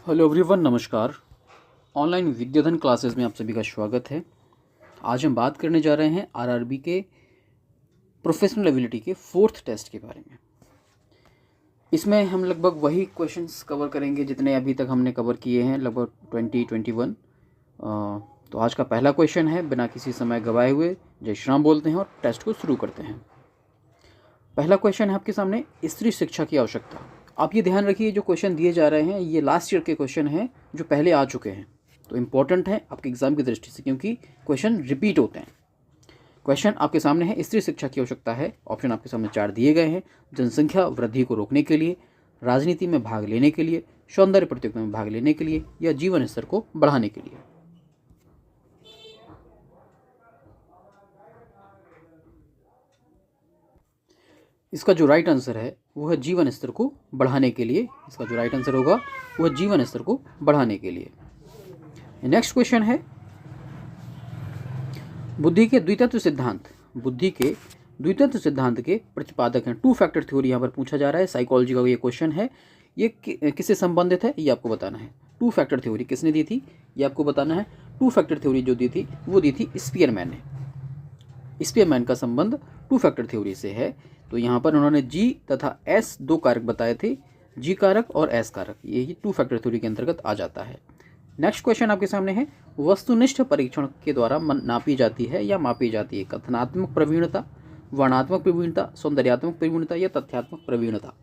Hello everyone, नमस्कार। Online विद्याधन classes में आप सभी का स्वागत है। आज हम बात करने जा रहे हैं आरआरबी के प्रोफेशनल एबिलिटी के 4th टेस्ट के बारे में। इसमें हम लगभग वही क्वेश्चंस कवर करेंगे जितने अभी तक हमने कवर किए हैं, लगभग 20-21। तो आज का पहला क्वेश्चन है, बिना किसी समय गवाए हुए जय श्री राम बोलते हैं और टेस्ट को शुरू करते हैं। पहला क्वेश्चन है आपके सामने, स्त्री शिक्षा की आवश्यकता। आप ये ध्यान रखिए, जो क्वेश्चन दिए जा रहे हैं ये लास्ट ईयर के क्वेश्चन हैं जो पहले आ चुके हैं, तो इम्पोर्टेंट है आपके एग्जाम की दृष्टि से, क्योंकि क्वेश्चन रिपीट होते हैं। क्वेश्चन आपके सामने है, स्त्री शिक्षा की आवश्यकता है। ऑप्शन आपके सामने 4 दिए गए हैं। जनसंख्या वृद्धि को रोकने के लिए, राजनीति में भाग लेने के लिए, सौंदर्य प्रतियोगिता में भाग लेने के लिए, या जीवन स्तर को बढ़ाने के लिए। इसका जो राइट आंसर है वो है जीवन स्तर को बढ़ाने के लिए। इसका जो राइट आंसर होगा वो है जीवन स्तर को बढ़ाने के लिए। नेक्स्ट क्वेश्चन है, बुद्धि के द्वितत्व सिद्धांत। बुद्धि के द्वितत्व सिद्धांत के प्रतिपादक हैं। 2 फैक्टर थ्योरी यहाँ पर पूछा जा रहा है। साइकोलॉजी का ये क्वेश्चन है। ये किससे संबंधित है ये आपको बताना है। 2 फैक्टर थ्योरी किसने दी थी ये आपको बताना है। 2 फैक्टर थ्योरी जो दी थी वो दी थी स्पीयरमैन ने। स्पीयरमैन का संबंध 2 फैक्टर थ्योरी से है। तो यहाँ पर उन्होंने जी तथा एस 2 कारक बताए थे, जी कारक और एस कारक। यही 2 फैक्टर थ्योरी के अंतर्गत आ जाता है। नेक्स्ट क्वेश्चन आपके सामने है, वस्तुनिष्ठ परीक्षण के द्वारा नापी जाती है या मापी जाती है कथनात्मक प्रवीणता, वर्णात्मक प्रवीणता, सौंदर्यात्मक प्रवीणता या तथ्यात्मक प्रवीणता।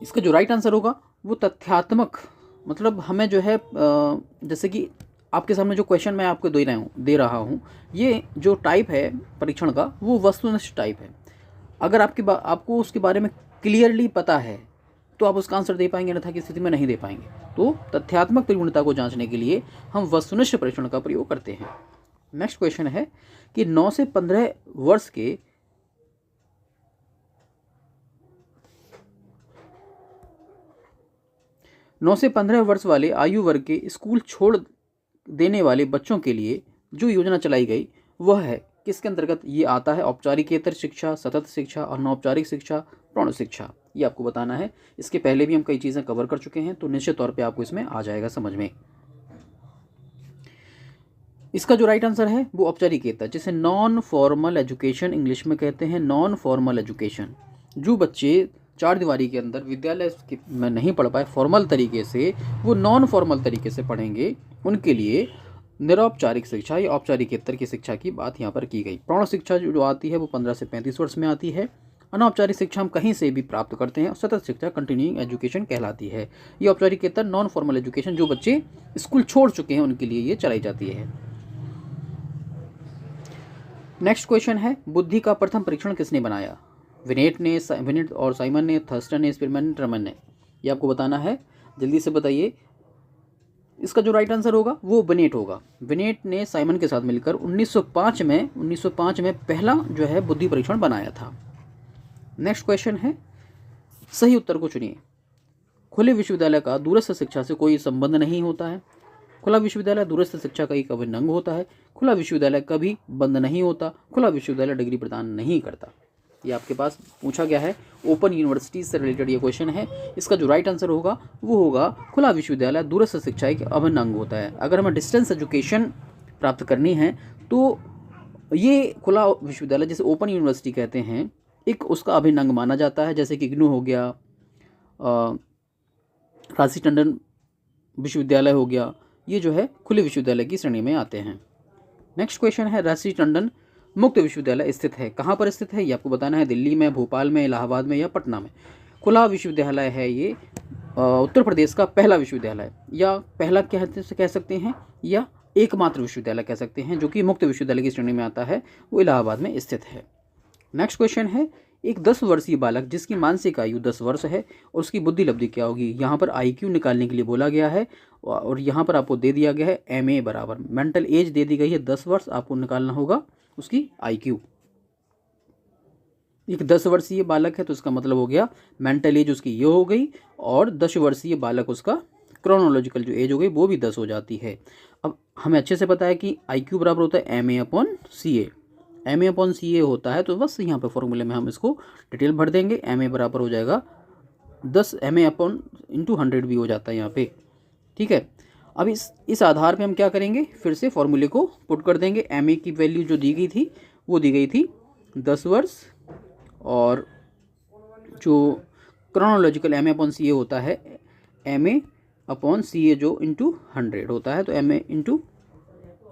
इसका जो राइट आंसर होगा वो तथ्यात्मक, मतलब हमें जो है जैसे कि आपके सामने जो क्वेश्चन मैं आपको दे रहा हूँ, ये जो टाइप है परीक्षण का वो वस्तुनिष्ठ टाइप है। अगर आपको उसके बारे में क्लियरली पता है तो आप उसका आंसर दे पाएंगे, अन्यथा की स्थिति में नहीं दे पाएंगे। तो तथ्यात्मक प्रवीणता को जांचने के लिए हम वस्तुनिष्ठ परीक्षण का प्रयोग करते हैं। नेक्स्ट क्वेश्चन है कि 9 से 15 वर्ष के 9 से 15 वर्ष वाले आयु वर्ग के स्कूल छोड़ देने वाले बच्चों के लिए जो योजना चलाई गई वह है किसके अंतर्गत ये आता है। औपचारिकेतर शिक्षा, सतत शिक्षा, अनौपचारिक शिक्षा, प्रौढ़ शिक्षा। ये आपको बताना है। इसके पहले भी हम कई चीज़ें कवर कर चुके हैं, तो निश्चित तौर पे आपको इसमें आ जाएगा समझ में। इसका जो राइट आंसर है वो औपचारिकेतर, जिसे नॉन फॉर्मल एजुकेशन इंग्लिश में कहते हैं। नॉन फॉर्मल एजुकेशन, जो बच्चे 4 दीवारी के अंदर विद्यालय में नहीं पढ़ पाए फॉर्मल तरीके से, वो नॉन फॉर्मल तरीके से पढ़ेंगे, उनके लिए निरौपचारिक शिक्षा या औपचारिकेतर की शिक्षा की बात यहाँ पर की गई। प्रौढ़ शिक्षा जो आती है वो 15 से 35 वर्ष में आती है। अनौपचारिक शिक्षा हम कहीं से भी प्राप्त करते हैं। सतत शिक्षा कंटिन्यूइंग एजुकेशन कहलाती है। ये औपचारिकेतर नॉन फॉर्मल एजुकेशन जो बच्चे स्कूल छोड़ चुके हैं उनके लिए ये चलाई जाती है। नेक्स्ट क्वेश्चन है, बुद्धि का प्रथम परीक्षण किसने बनाया। विनेट और साइमन ने, थर्स्टन ने, स्पीयरमैन, ट्रमन ने। ये आपको बताना है, जल्दी से बताइए। इसका जो राइट आंसर होगा वो विनेट होगा। विनेट ने साइमन के साथ मिलकर 1905 में पहला जो है बुद्धि परीक्षण बनाया था। नेक्स्ट क्वेश्चन है, सही उत्तर को चुनिए। खुले विश्वविद्यालय का दूरस्थ शिक्षा से कोई संबंध नहीं होता है। खुला विश्वविद्यालय दूरस्थ शिक्षा का एक अभिन्न अंग होता है। खुला विश्वविद्यालय कभी बंद नहीं होता। खुला विश्वविद्यालय डिग्री प्रदान नहीं करता। ये आपके पास पूछा गया है, ओपन यूनिवर्सिटी से रिलेटेड ये क्वेश्चन है। इसका जो राइट आंसर होगा वो होगा, खुला विश्वविद्यालय दूरस्थ शिक्षा एक अभिन्न अंग होता है। अगर हमें डिस्टेंस एजुकेशन प्राप्त करनी है तो ये खुला विश्वविद्यालय, जिसे ओपन यूनिवर्सिटी कहते हैं, एक उसका अभिन्न अंग माना जाता है। जैसे कि इग्नू हो गया, राजसी टंडन विश्वविद्यालय हो गया, ये जो है खुले विश्वविद्यालय की श्रेणी में आते हैं। नेक्स्ट क्वेश्चन है, राजसी टंडन मुक्त विश्वविद्यालय स्थित है, कहाँ पर स्थित है ये आपको बताना है। दिल्ली में, भोपाल में, इलाहाबाद में या पटना में। खुला विश्वविद्यालय है ये उत्तर प्रदेश का पहला विश्वविद्यालय, या पहला कह सकते हैं, या एकमात्र विश्वविद्यालय कह सकते हैं, जो कि मुक्त विश्वविद्यालय की श्रेणी में आता है, वो इलाहाबाद में स्थित है। नेक्स्ट क्वेश्चन है, एक 10 वर्षीय बालक जिसकी मानसिक आयु 10 वर्ष है और उसकी बुद्धि लब्धि क्या होगी। यहाँ पर IQ निकालने के लिए बोला गया है और यहाँ पर आपको दे दिया गया है MA बराबर मेंटल एज दे दी गई है 10 वर्ष, आपको निकालना होगा उसकी IQ। एक 10 वर्षीय बालक है तो इसका मतलब हो गया मेंटल एज उसकी ये हो गई, और 10 वर्षीय बालक उसका क्रोनोलॉजिकल जो एज हो गई वो भी 10 हो जाती है। अब हमें अच्छे से पता है कि IQ बराबर होता है MA/CA। MA/CA होता है, तो बस यहाँ पे फॉर्मूले में हम इसको डिटेल भर देंगे। MA बराबर हो जाएगा 10 MA अपॉन इंटू 100 भी हो जाता है यहाँ पे, ठीक है। अब इस आधार पे हम क्या करेंगे, फिर से फॉर्मूले को पुट कर देंगे। MA की वैल्यू जो दी गई थी वो दी गई थी 10 वर्ष, और जो क्रोनोलॉजिकल MA अपॉन CA होता है, MA अपॉन CA जो इंटू 100 होता है, तो MA इंटू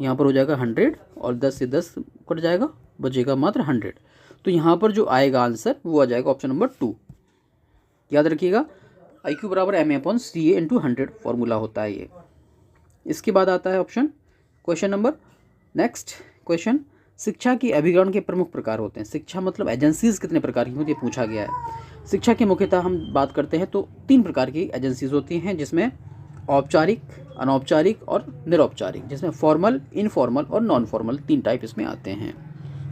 यहाँ पर हो जाएगा 100 और 10 से 10 कट जाएगा, बचेगा मात्र 100। तो यहाँ पर जो आएगा आंसर वो आ जाएगा ऑप्शन नंबर 2। याद रखिएगा IQ बराबर MA upon CA into 100 formula होता है ये। इसके बाद आता है option question number next question, शिक्षा की अभिकरण के प्रमुख प्रकार होते हैं। शिक्षा मतलब एजेंसीज कितने प्रकार की होती है, पूछा गया है। शिक्षा की मुख्यतः हम बात करते हैं तो 3 प्रकार की एजेंसीज होती हैं, जिसमें औपचारिक, अनौपचारिक और निरौपचारिक, जिसमें फॉर्मल, इनफॉर्मल और नॉन फॉर्मल 3 टाइप इसमें आते हैं।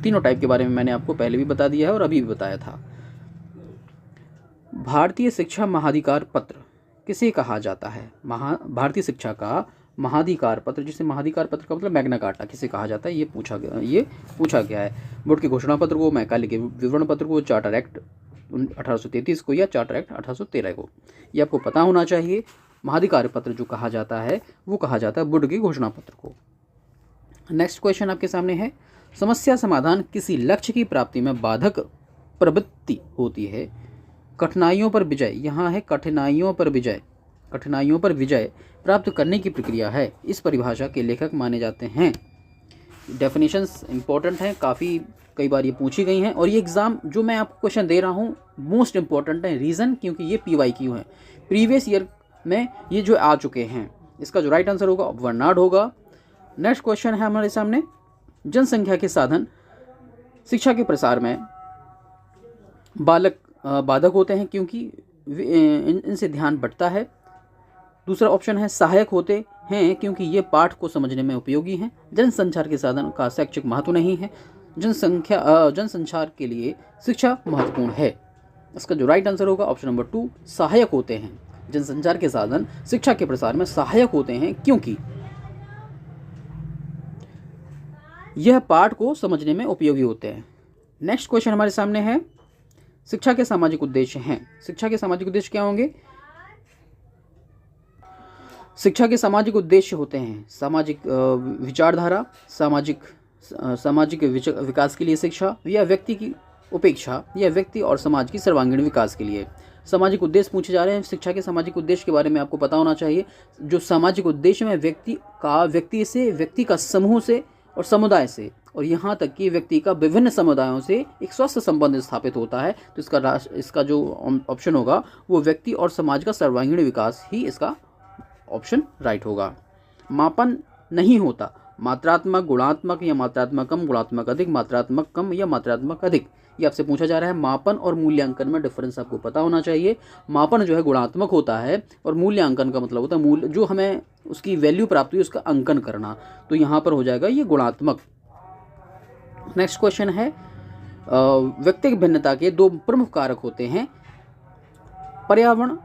तीनों टाइप के बारे में मैंने आपको पहले भी बता दिया है और अभी भी बताया था। भारतीय शिक्षा महाधिकार पत्र किसे कहा जाता है? भारतीय शिक्षा का महाधिकार पत्र, जिसे महाधिकार पत्र का मतलब मैग्ना कार्टा, किसे कहा जाता है, ये पूछा गया है। बोर्ड के घोषणा पत्र को, मैकाले के विवरण पत्र को, चार्टर एक्ट 1833 को या चार्टर एक्ट 1813 को, ये आपको पता होना चाहिए। महाधिकार पत्र जो कहा जाता है वो कहा जाता है बोर्ड के घोषणा पत्र को। नेक्स्ट क्वेश्चन आपके सामने है, समस्या समाधान किसी लक्ष्य की प्राप्ति में बाधक प्रवृत्ति होती है। कठिनाइयों पर विजय, यहाँ है कठिनाइयों पर विजय प्राप्त करने की प्रक्रिया है। इस परिभाषा के लेखक माने जाते हैं। डेफिनेशंस इंपॉर्टेंट हैं, काफ़ी कई बार ये पूछी गई हैं, और ये एग्ज़ाम जो मैं आपको क्वेश्चन दे रहा हूँ मोस्ट इंपॉर्टेंट है। रीज़न क्योंकि ये PYQ है, प्रीवियस ईयर में ये जो आ चुके हैं। इसका जो राइट आंसर होगा वर्नाड होगा। नेक्स्ट क्वेश्चन है हमारे सामने, जनसंख्या के साधन शिक्षा के प्रसार में बाधक होते हैं क्योंकि इनसे ध्यान बंटता है। दूसरा ऑप्शन है सहायक होते हैं क्योंकि ये पाठ को समझने में उपयोगी हैं। जनसंचार के साधन का शैक्षिक महत्व नहीं है। जनसंचार के लिए शिक्षा महत्वपूर्ण है। इसका जो राइट आंसर होगा ऑप्शन नंबर 2, सहायक होते हैं। जनसंचार के साधन शिक्षा के प्रसार में सहायक होते हैं क्योंकि यह पाठ को समझने में उपयोगी होते हैं। नेक्स्ट क्वेश्चन हमारे सामने है, शिक्षा के सामाजिक उद्देश्य हैं। शिक्षा के सामाजिक उद्देश्य क्या होंगे? शिक्षा के सामाजिक उद्देश्य होते हैं सामाजिक विचारधारा, सामाजिक विकास के लिए शिक्षा, या व्यक्ति की उपेक्षा, या व्यक्ति और समाज की सर्वांगीण विकास के लिए। सामाजिक उद्देश्य पूछे जा रहे हैं। शिक्षा के सामाजिक उद्देश्य के बारे में आपको पता होना चाहिए। जो सामाजिक उद्देश्य में व्यक्ति का समूह से और समुदाय से, और यहाँ तक कि व्यक्ति का विभिन्न समुदायों से एक स्वस्थ संबंध स्थापित होता है। तो इसका जो ऑप्शन होगा वो व्यक्ति और समाज का सर्वांगीण विकास ही इसका ऑप्शन राइट होगा। मापन नहीं होता, मात्रात्मक, गुणात्मक या मात्रात्मक कम, गुणात्मक अधिक, मात्रात्मक कम या मात्रात्मक अधिक, ये आपसे पूछा जा रहा है। मापन और मूल्यांकन में डिफरेंस आपको पता होना चाहिए। मापन जो है गुणात्मक होता है और मूल्यांकन का मतलब होता है मूल्य, जो हमें उसकी वैल्यू प्राप्त हुई उसका अंकन करना। तो यहाँ पर हो जाएगा ये गुणात्मक। नेक्स्ट क्वेश्चन है, व्यक्तिगत भिन्नता के 2 प्रमुख कारक होते हैं, पर्यावरण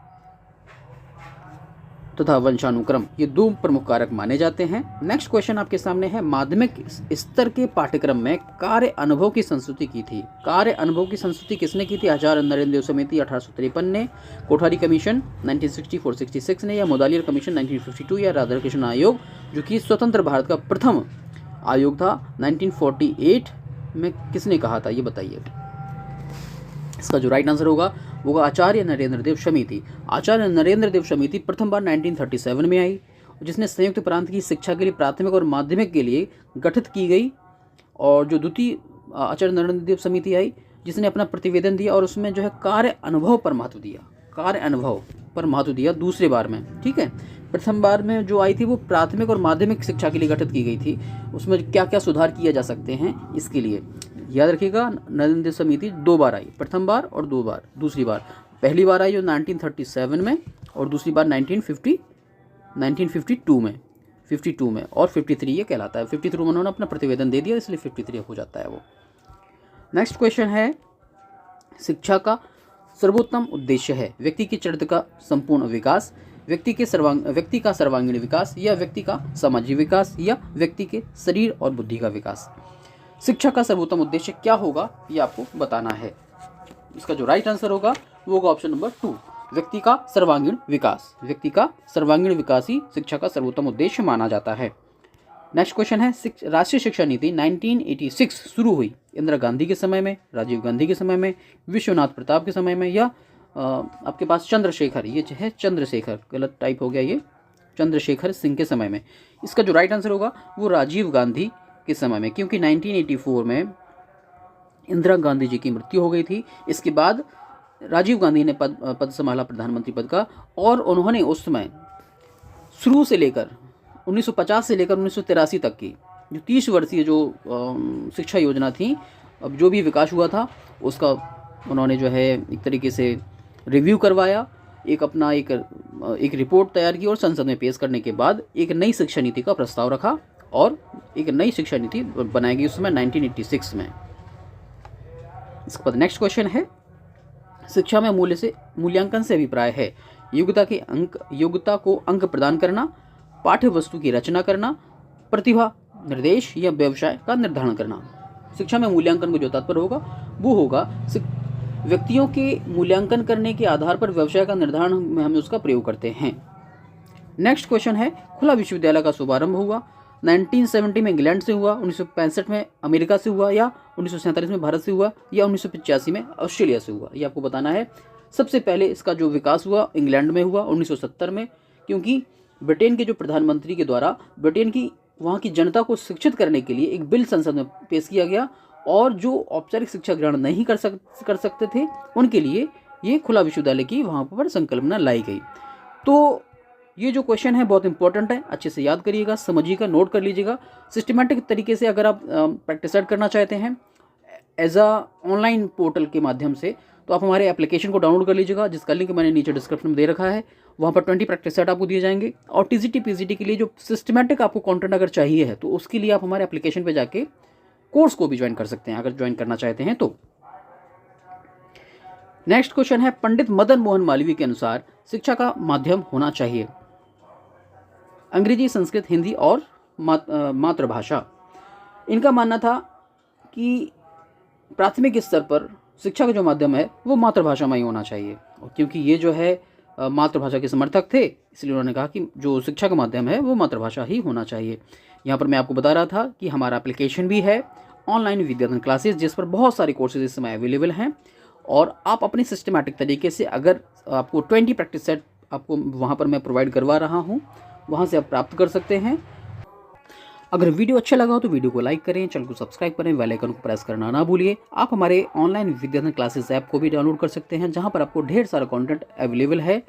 तथा वंशानुक्रम। ये 2 प्रमुख कारक माने जाते हैं। नेक्स्ट क्वेश्चन आपके सामने है, माध्यमिक स्तर के पाठ्यक्रम में कार्य अनुभव की संस्तुति की थी। कार्य अनुभव की संस्तुति किसने की थी? आचार्य नरेंद्र देव समिति 1853 ने, कोठारी कमीशन 1964-66 ने, या मोदालियर कमीशन 1952, या राधाकृष्ण आयोग जो कि स्वतंत्र भारत का प्रथम आयोग था 1948 में, किसने कहा था ये बताइए। इसका जो राइट आंसर होगा वो आचार्य नरेंद्र देव समिति। आचार्य नरेंद्र देव समिति प्रथम बार 1937 में आई, जिसने संयुक्त प्रांत की शिक्षा के लिए प्राथमिक और माध्यमिक के लिए गठित की गई। और जो द्वितीय आचार्य नरेंद्र देव समिति आई जिसने अपना प्रतिवेदन दिया और उसमें जो है कार्य अनुभव पर महत्व दिया दूसरे बार में, ठीक है। प्रथम बार में जो आई थी वो प्राथमिक और माध्यमिक शिक्षा के लिए गठित की गई थी। उसमें क्या क्या सुधार किए जा सकते हैं इसके लिए याद रखिएगा। नरेंद्र देव समिति 2 बार आई, प्रथम बार और दूसरी बार। पहली बार आई जो 1937 में और दूसरी बार 1952 में और 53 ये कहलाता है। 53 में उन्होंने अपना प्रतिवेदन दे दिया, इसलिए 53 हो जाता है वो। नेक्स्ट क्वेश्चन है, शिक्षा का सर्वोत्तम उद्देश्य है व्यक्ति की चरित्र का संपूर्ण विकास, व्यक्ति का सर्वांगीण विकास, या व्यक्ति का सामाजिक विकास, या व्यक्ति के शरीर और बुद्धि का विकास। शिक्षा का सर्वोत्तम उद्देश्य क्या होगा ये आपको बताना है। इसका जो राइट आंसर होगा वो होगा ऑप्शन नंबर 2, व्यक्ति का सर्वांगीण विकास। व्यक्ति का सर्वांगीण विकास ही शिक्षा का सर्वोत्तम उद्देश्य माना जाता है। नेक्स्ट क्वेश्चन है, राष्ट्रीय शिक्षा नीति 1986 शुरू हुई इंदिरा गांधी के समय में, राजीव गांधी के समय में, विश्वनाथ प्रताप के समय में, या आपके पास चंद्रशेखर, ये है चंद्रशेखर, गलत टाइप हो गया, ये चंद्रशेखर सिंह के समय में। इसका जो राइट आंसर होगा वो राजीव गांधी के समय में, क्योंकि 1984 में इंदिरा गांधी जी की मृत्यु हो गई थी। इसके बाद राजीव गांधी ने पद संभाला, प्रधानमंत्री पद का, और उन्होंने उस समय शुरू से लेकर 1950 से लेकर 1983 तक की जो 30 वर्षीय जो शिक्षा योजना थी, अब जो भी विकास हुआ था उसका उन्होंने जो है एक तरीके से रिव्यू करवाया, एक रिपोर्ट तैयार की और संसद में पेश करने के बाद एक नई शिक्षा नीति का प्रस्ताव रखा और एक नई शिक्षा नीति बनाई गई उस समय 1986 में। इसके बाद नेक्स्ट क्वेश्चन है, शिक्षा में मूल्यांकन से अभिप्राय है योग्यता को अंक प्रदान करना, पाठ्य वस्तु की रचना करना, प्रतिभा निर्देश या व्यवसाय का निर्धारण करना। शिक्षा में मूल्यांकन को जो तात्पर्य होगा वो होगा व्यक्तियों के मूल्यांकन करने के आधार पर व्यवसाय का निर्धारण में हम उसका प्रयोग करते हैं। नेक्स्ट क्वेश्चन है, खुला विश्वविद्यालय का शुभारंभ हुआ 1970 में इंग्लैंड से हुआ, 1965 में अमेरिका से हुआ, या 1947 में भारत से हुआ, या 1985 में ऑस्ट्रेलिया से हुआ। ये आपको बताना है। सबसे पहले इसका जो विकास हुआ इंग्लैंड में हुआ 1970 में, क्योंकि ब्रिटेन के जो प्रधानमंत्री के द्वारा ब्रिटेन की वहाँ की जनता को शिक्षित करने के लिए एक बिल संसद में पेश किया गया, और जो औपचारिक शिक्षा ग्रहण नहीं कर सकते थे उनके लिए ये खुला विश्वविद्यालय की वहाँ पर संकल्पना लाई गई। तो ये जो क्वेश्चन है बहुत इंपॉर्टेंट है, अच्छे से याद करिएगा, समझिएगा, नोट कर लीजिएगा। सिस्टमैटिक तरीके से अगर आप प्रैक्टिस करना चाहते हैं एज अ ऑनलाइन पोर्टल के माध्यम से, तो आप हमारे एप्लीकेशन को डाउनलोड कर लीजिएगा, जिसका लिंक मैंने नीचे डिस्क्रिप्शन में दे रखा है। वहाँ पर 20 प्रैक्टिस सेट आपको दिए जाएंगे, और टीजीटी पीजीटी के लिए जो सिस्टमैटिक आपको कंटेंट अगर चाहिए है तो उसके लिए आप हमारे एप्लीकेशन पे जाके कोर्स को भी ज्वाइन कर सकते हैं, अगर ज्वाइन करना चाहते हैं तो। नेक्स्ट क्वेश्चन है, पंडित मदन मोहन मालवीय के अनुसार शिक्षा का माध्यम होना चाहिए अंग्रेजी, संस्कृत, हिंदी और मातृभाषा। इनका मानना था कि प्राथमिक स्तर पर शिक्षा का जो माध्यम है वो मातृभाषा में ही होना चाहिए, और क्योंकि ये जो है मातृभाषा के समर्थक थे, इसलिए उन्होंने कहा कि जो शिक्षा का माध्यम है वो मातृभाषा ही होना चाहिए। यहाँ पर मैं आपको बता रहा था कि हमारा एप्लीकेशन भी है ऑनलाइन विद्याधन क्लासेस, जिस पर बहुत सारे कोर्सेज इस समय अवेलेबल हैं, और आप अपने सिस्टमैटिक तरीके से, अगर आपको 20 प्रैक्टिस सेट आपको वहाँ पर मैं प्रोवाइड करवा रहा हूँ, वहाँ से आप प्राप्त कर सकते हैं। अगर वीडियो अच्छा लगा हो तो वीडियो को लाइक करें, चैनल को सब्सक्राइब करें, बेल आइकन को प्रेस करना ना भूलिए। आप हमारे ऑनलाइन विद्याधन क्लासेस ऐप को भी डाउनलोड कर सकते हैं, जहां पर आपको ढेर सारा कंटेंट अवेलेबल है।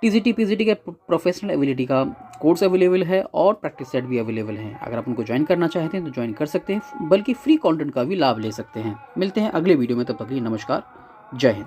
टीजीटी पीजीटी का प्रोफेशनल एबिलिटी का कोर्स अवेलेबल है, और प्रैक्टिस सेट भी अवेलेबल है। अगर आप उनको ज्वाइन करना चाहते हैं तो ज्वाइन कर सकते हैं, बल्कि फ्री कंटेंट का भी लाभ ले सकते हैं। मिलते हैं अगले वीडियो में, तब तक के लिए नमस्कार, जय हिंद।